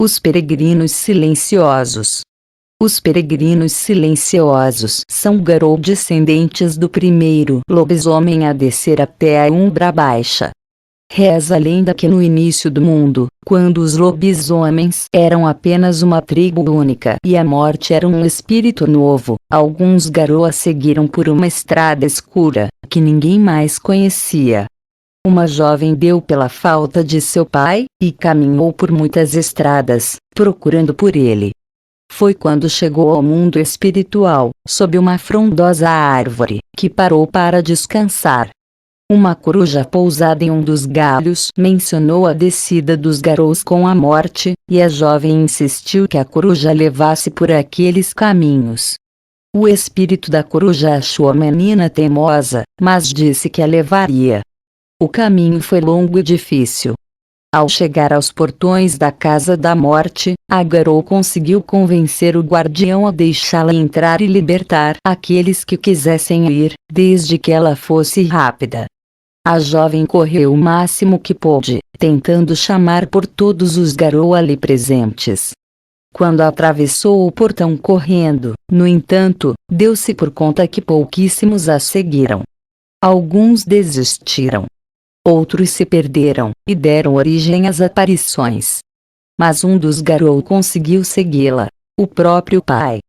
Os peregrinos silenciosos. Os peregrinos silenciosos são garou descendentes do primeiro lobisomem a descer até a Umbra Baixa. Reza a lenda que no início do mundo, quando os lobisomens eram apenas uma tribo única e a morte era um espírito novo, alguns garoas seguiram por uma estrada escura, que ninguém mais conhecia. Uma jovem deu pela falta de seu pai, e caminhou por muitas estradas, procurando por ele. Foi quando chegou ao mundo espiritual, sob uma frondosa árvore, que parou para descansar. Uma coruja pousada em um dos galhos mencionou a descida dos garous com a morte, e a jovem insistiu que a coruja levasse por aqueles caminhos. O espírito da coruja achou a menina teimosa, mas disse que a levaria. O caminho foi longo e difícil. Ao chegar aos portões da Casa da Morte, a garou conseguiu convencer o guardião a deixá-la entrar e libertar aqueles que quisessem ir, desde que ela fosse rápida. A jovem correu o máximo que pôde, tentando chamar por todos os garou ali presentes. Quando atravessou o portão correndo, no entanto, deu-se por conta que pouquíssimos a seguiram. Alguns desistiram. Outros se perderam, e deram origem às aparições. Mas um dos garou conseguiu segui-la, o próprio pai.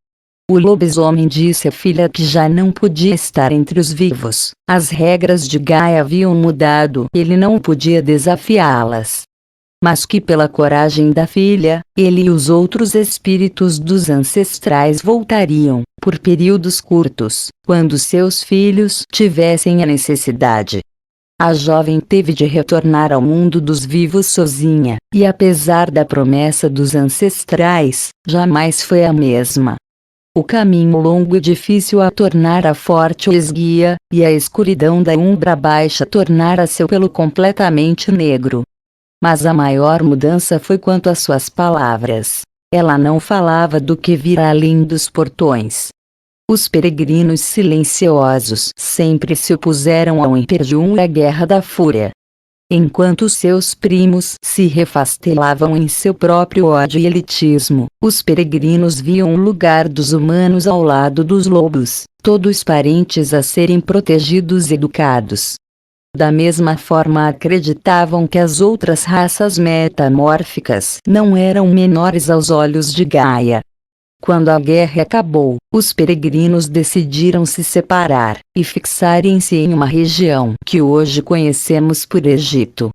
O lobisomem disse à filha que já não podia estar entre os vivos, as regras de Gaia haviam mudado e ele não podia desafiá-las. Mas que pela coragem da filha, ele e os outros espíritos dos ancestrais voltariam, por períodos curtos, quando seus filhos tivessem a necessidade. A jovem teve de retornar ao mundo dos vivos sozinha, e apesar da promessa dos ancestrais, jamais foi a mesma. O caminho longo e difícil a tornara forte o esguia, e a escuridão da Umbra Baixa tornara seu pelo completamente negro. Mas a maior mudança foi quanto às suas palavras. Ela não falava do que vira além dos portões. Os peregrinos silenciosos sempre se opuseram ao Imperium e à Guerra da Fúria. Enquanto seus primos se refastelavam em seu próprio ódio e elitismo, os peregrinos viam o lugar dos humanos ao lado dos lobos, todos parentes a serem protegidos e educados. Da mesma forma acreditavam que as outras raças metamórficas não eram menores aos olhos de Gaia. Quando a guerra acabou, os peregrinos decidiram se separar, e fixarem-se em uma região que hoje conhecemos por Egito.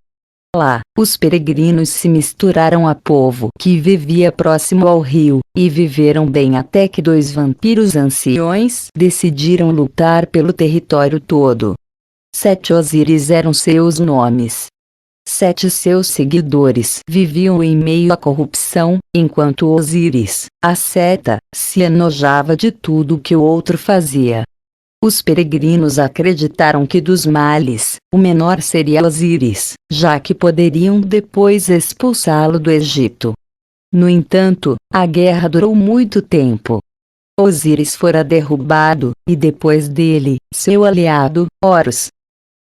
Lá, os peregrinos se misturaram a povo que vivia próximo ao rio, e viveram bem até que dois vampiros anciões decidiram lutar pelo território todo. 7 Osíris eram seus nomes. 7 seus seguidores viviam em meio à corrupção, enquanto Osíris, a seta, se enojava de tudo que o outro fazia. Os peregrinos acreditaram que dos males, o menor seria Osíris, já que poderiam depois expulsá-lo do Egito. No entanto, a guerra durou muito tempo. Osíris fora derrubado, e depois dele, seu aliado, Horus.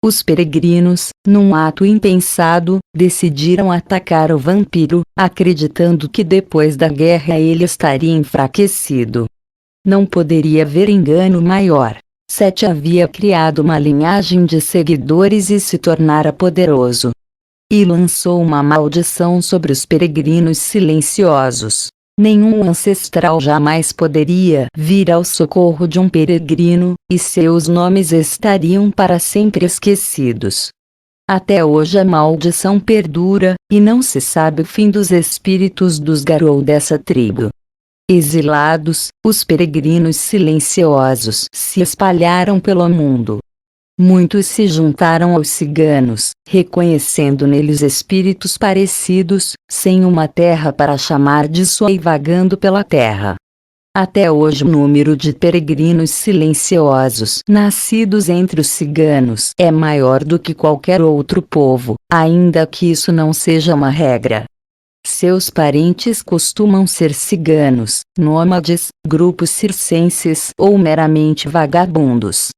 Os peregrinos, num ato impensado, decidiram atacar o vampiro, acreditando que depois da guerra ele estaria enfraquecido. Não poderia haver engano maior. Sete havia criado uma linhagem de seguidores e se tornara poderoso. E lançou uma maldição sobre os peregrinos silenciosos. Nenhum ancestral jamais poderia vir ao socorro de um peregrino, e seus nomes estariam para sempre esquecidos. Até hoje a maldição perdura, e não se sabe o fim dos espíritos dos garou dessa tribo. Exilados, os peregrinos silenciosos se espalharam pelo mundo. Muitos se juntaram aos ciganos, reconhecendo neles espíritos parecidos, sem uma terra para chamar de sua e vagando pela terra. Até hoje o número de peregrinos silenciosos nascidos entre os ciganos é maior do que qualquer outro povo, ainda que isso não seja uma regra. Seus parentes costumam ser ciganos, nômades, grupos circenses ou meramente vagabundos.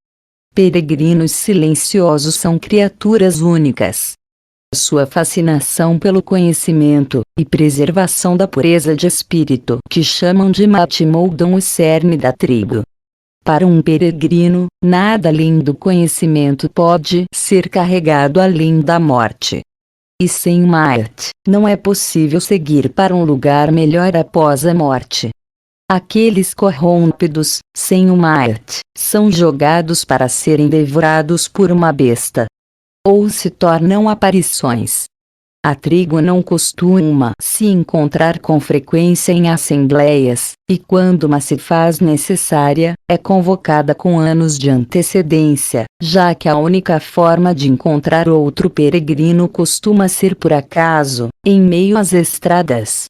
Peregrinos silenciosos são criaturas únicas. sua fascinação pelo conhecimento e preservação da pureza de espírito que chamam de mate moldam o cerne da tribo. Para um peregrino, nada além do conhecimento pode ser carregado além da morte. E sem mate, não é possível seguir para um lugar melhor após a morte. Aqueles corrompidos, sem o mate, são jogados para serem devorados por uma besta. Ou se tornam aparições. A tribo não costuma se encontrar com frequência em assembleias, e quando uma se faz necessária, é convocada com anos de antecedência, já que a única forma de encontrar outro peregrino costuma ser por acaso, em meio às estradas.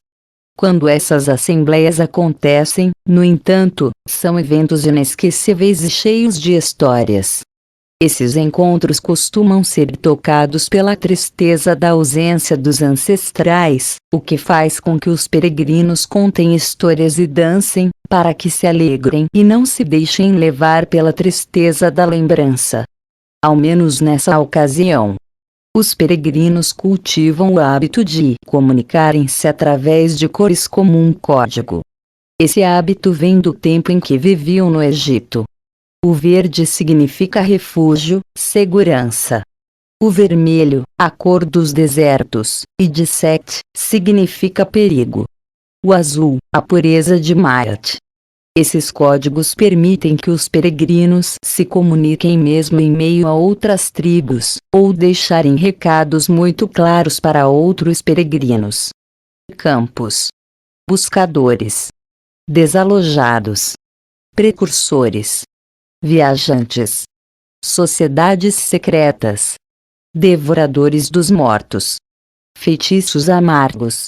Quando essas assembleias acontecem, no entanto, são eventos inesquecíveis e cheios de histórias. Esses encontros costumam ser tocados pela tristeza da ausência dos ancestrais, o que faz com que os peregrinos contem histórias e dancem, para que se alegrem e não se deixem levar pela tristeza da lembrança. Ao menos nessa ocasião, os peregrinos cultivam o hábito de comunicarem-se através de cores como um código. Esse hábito vem do tempo em que viviam no Egito. O verde significa refúgio, segurança. O vermelho, a cor dos desertos, e de Set, significa perigo. O azul, a pureza de Maat. Esses códigos permitem que os peregrinos se comuniquem mesmo em meio a outras tribos, ou deixarem recados muito claros para outros peregrinos. Campos. Buscadores. Desalojados. Precursores. Viajantes. Sociedades secretas. Devoradores dos mortos. Feitiços amargos.